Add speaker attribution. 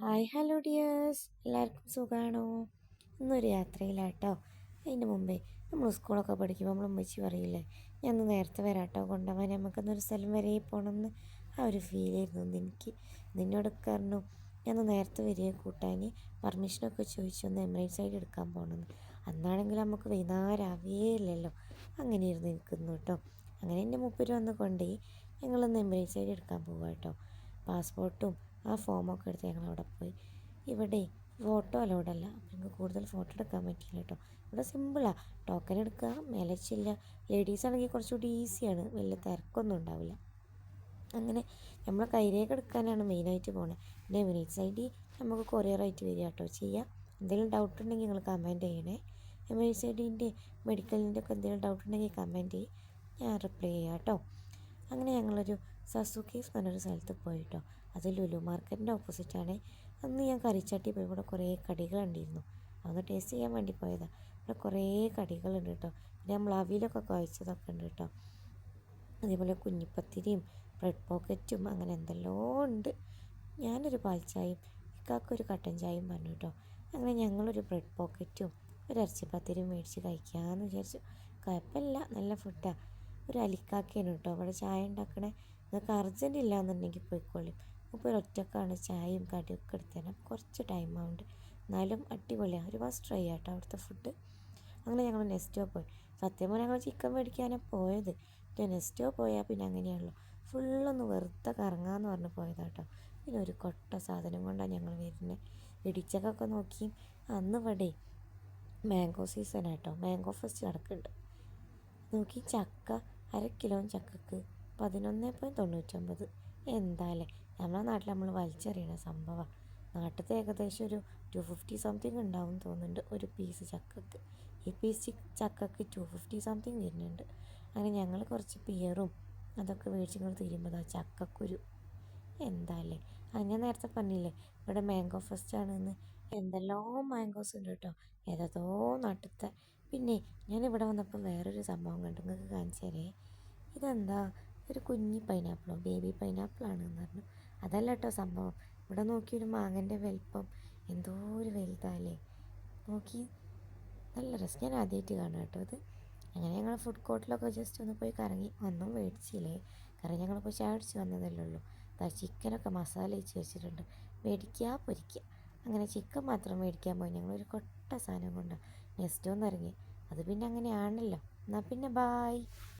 Speaker 1: Hi hello dears, എല്ലാവർക്കും സുഖമാണോ? ഇന്നൊരു യാത്രയിലാട്ടോ. അതിന് മുമ്പേ നമ്മൾ സ്കൂളൊക്കെ പഠിക്കുമ്പോൾ നമ്മൾ ഉമ്മച്ചി പറയില്ലേ, ഞാൻ ഒന്ന് നേരത്തെ വരാട്ടോ, കൊണ്ടുപോകാൻ നമുക്കൊന്നൊരു സ്ഥലം വരെ പോകണമെന്ന്. ആ ഒരു ഫീലായിരുന്നു എനിക്ക്. നിന്നോടൊക്കെ പറഞ്ഞു ഞാൻ നേരത്തെ വരിക കൂട്ടാൻ പെർമിഷനൊക്കെ ചോദിച്ചൊന്ന് എമിറേറ്റ്സ് സൈഡ് എടുക്കാൻ പോകണമെന്ന്. അന്നാണെങ്കിൽ നമുക്ക് വൈകുന്നേരം ആവേയില്ലല്ലോ. അങ്ങനെയായിരുന്നു എനിക്കൊന്നു കേട്ടോ. അങ്ങനെ എൻ്റെ മൂപ്പര് വന്ന് കൊണ്ടുപോയി ഞങ്ങളൊന്ന് എമിറേറ്റ്സ് സൈഡ് എടുക്കാൻ പോകാം കേട്ടോ. പാസ്പോർട്ടും ആ ഫോമൊക്കെ എടുത്ത് ഞങ്ങളവിടെ പോയി. ഇവിടെ ഫോട്ടോ അലൗഡല്ല, അപ്പം ഞങ്ങൾക്ക് കൂടുതൽ ഫോട്ടോ എടുക്കാൻ പറ്റില്ല കേട്ടോ. ഇവിടെ സിമ്പിളാണ്, ടോക്കൺ എടുക്കുക, മേലച്ചില്ല. ലേഡീസ് ആണെങ്കിൽ കുറച്ചുകൂടി ഈസിയാണ്, വലിയ തിരക്കൊന്നും ഉണ്ടാവില്ല. അങ്ങനെ നമ്മൾ കൈരേഖ എടുക്കാനാണ് മെയിനായിട്ട് പോണത്. പിന്നെ എമിറേറ്റ്സ് ഐ ഡി നമുക്ക് കൊറിയറായിട്ട് വരിക കേട്ടോ ചെയ്യുക. എന്തെങ്കിലും ഡൗട്ട് ഉണ്ടെങ്കിൽ നിങ്ങൾ കമൻറ്റ് ചെയ്യണേ. എമിറേറ്റ്സ് ഐ ഡീൻ്റെ മെഡിക്കലിൻ്റെ ഒക്കെ എന്തെങ്കിലും ഡൗട്ട് ഉണ്ടെങ്കിൽ കമൻറ്റ് ചെയ്യും, ഞാൻ റിപ്ലൈ ചെയ്യാം കേട്ടോ. അങ്ങനെ ഞങ്ങളൊരു സസുക്കീസ് പറഞ്ഞൊരു സ്ഥലത്ത് പോയിട്ടോ. അത് ലുലു മാർക്കറ്റിൻ്റെ ഓപ്പോസിറ്റാണ്. അന്ന് ഞാൻ കറിച്ചട്ടി പോയി, ഇവിടെ കുറേ കടികളുണ്ടായിരുന്നു, അതൊന്ന് ടേസ്റ്റ് ചെയ്യാൻ വേണ്ടി പോയതാണ്. ഇവിടെ കുറേ കടികളുണ്ട് കേട്ടോ. പിന്നെ നമ്മൾ അവിലൊക്കെ കുഴച്ചതൊക്കെ ഉണ്ട് കേട്ടോ. അതേപോലെ കുഞ്ഞിപ്പത്തിരിയും ബ്രെഡ് പോക്കറ്റും അങ്ങനെ എന്തെല്ലോ ഉണ്ട്. ഞാനൊരു പാൽച്ചായയും ഇക്കാക്കൊരു കട്ടൻ ചായയും പറഞ്ഞു കേട്ടോ. അങ്ങനെ ഞങ്ങളൊരു ബ്രെഡ് പോക്കറ്റും ഒരു ഇറച്ചിപ്പത്തിരിയും മേടിച്ച് കഴിക്കാമെന്ന് വിചാരിച്ചു. കുഴപ്പമില്ല, നല്ല ഫുഡാണ്. ഒരു അലിക്കാക്കയാണ് കേട്ടോ അവിടെ ചായ ഉണ്ടാക്കണേ. നിങ്ങൾക്ക് അർജൻറ്റ് ഇല്ലയെന്നുണ്ടെങ്കിൽ പോയിക്കോളി. ഇപ്പോൾ ഒറ്റക്കാണ് ചായയും കടിയൊക്കെ എടുത്തരണം, കുറച്ച് ടൈം ആവുന്നുണ്ട്. എന്നാലും അടിപൊളിയാണ്, ഒരു മസ്റ്റ് ട്രൈ ആട്ടോ അവിടുത്തെ ഫുഡ്. അങ്ങനെ ഞങ്ങൾ നെസ്റ്റോ പോയി. സത്യം പറഞ്ഞാൽ ഞങ്ങൾ ചിക്കൻ മേടിക്കാനാണ് പോയത്. പിന്നെ നെസ്റ്റോ പോയാൽ പിന്നെ അങ്ങനെയാണല്ലോ, ഫുള്ളൊന്ന് വെറുതെ കറങ്ങാമെന്ന് പറഞ്ഞ് പോയതാട്ടോ. പിന്നെ ഒരു കൊട്ട സാധനം കൊണ്ടാണ് ഞങ്ങൾ വരുന്നത്. ഇടിച്ചക്കൊക്കെ നോക്കി. അന്ന് ഇവിടെ മാംഗോ സീസൺ ആട്ടോ, മാംഗോ ഫെസ്റ്റ് നടക്കുന്നുണ്ട്. നോക്കി ചക്ക 1/2 കിലോ ചക്കക്ക് 11.99. എന്താല്ലേ, നമ്മളെ നാട്ടിൽ നമ്മൾ വലിച്ചെറിയണ സംഭവമാണ്. നാട്ടിലത്തെ ഏകദേശം ഒരു 250 സംതിങ് ഉണ്ടാവും തോന്നുന്നുണ്ട് ഒരു പീസ് ചക്കക്ക്. ഈ പീസ് ചക്കക്ക് 250 സംതിങ് വരുന്നുണ്ട്. അങ്ങനെ ഞങ്ങൾ കുറച്ച് പിയറും അതൊക്കെ മേടിച്ചിങ്ങൾ തീരുമ്പോൾ ചക്കക്കുരു. എന്താല്ലേ, ഞാൻ നേരത്തെ പറഞ്ഞില്ലേ ഇവിടെ മാംഗോ ഫെസ്റ്റ് ആണെന്ന്. എന്തെല്ലോ മാംഗോസ് ഉണ്ട് കേട്ടോ, ഏതോ നാട്ടിലത്തെ. പിന്നെ ഞാനിവിടെ വന്നപ്പോൾ വേറൊരു സംഭവം കണ്ടു, നിങ്ങൾക്ക് കാണിച്ചു തരേ. ഇതെന്താ, ഒരു കുഞ്ഞി പൈനാപ്പിളോ ബേബി പൈനാപ്പിളാണെന്ന് പറഞ്ഞു. അതല്ല കേട്ടോ സംഭവം. ഇവിടെ നോക്കി ഒരു മാങ്ങൻ്റെ വലിപ്പം, എന്തോ ഒരു വലുതല്ലേ. നോക്കി, നല്ല രസം. ഞാൻ ആദ്യമായിട്ട് കാണാം കേട്ടോ ഇത്. അങ്ങനെ ഞങ്ങൾ ഫുഡ് കോർട്ടിലൊക്കെ ജസ്റ്റ് ഒന്ന് പോയി കറങ്ങി, ഒന്നും മേടിച്ചില്ലേ, കാരണം ഞങ്ങളിപ്പോൾ ചായ അടിച്ച് വന്നതല്ലേ ഉള്ളൂ. ചിക്കനൊക്കെ മസാല വെച്ച് വെച്ചിട്ടുണ്ട്, മേടിക്കുക പൊരിക്കുക. അങ്ങനെ ചിക്കൻ മാത്രം മേടിക്കാൻ പോയി. ഞങ്ങളൊരു കൊട്ട സാധനം കൊണ്ടാണ് നെസ്റ്റോന്ന് ഇറങ്ങി. അത് പിന്നെ അങ്ങനെയാണല്ലോ. എന്നാൽ പിന്നെ ബായ്.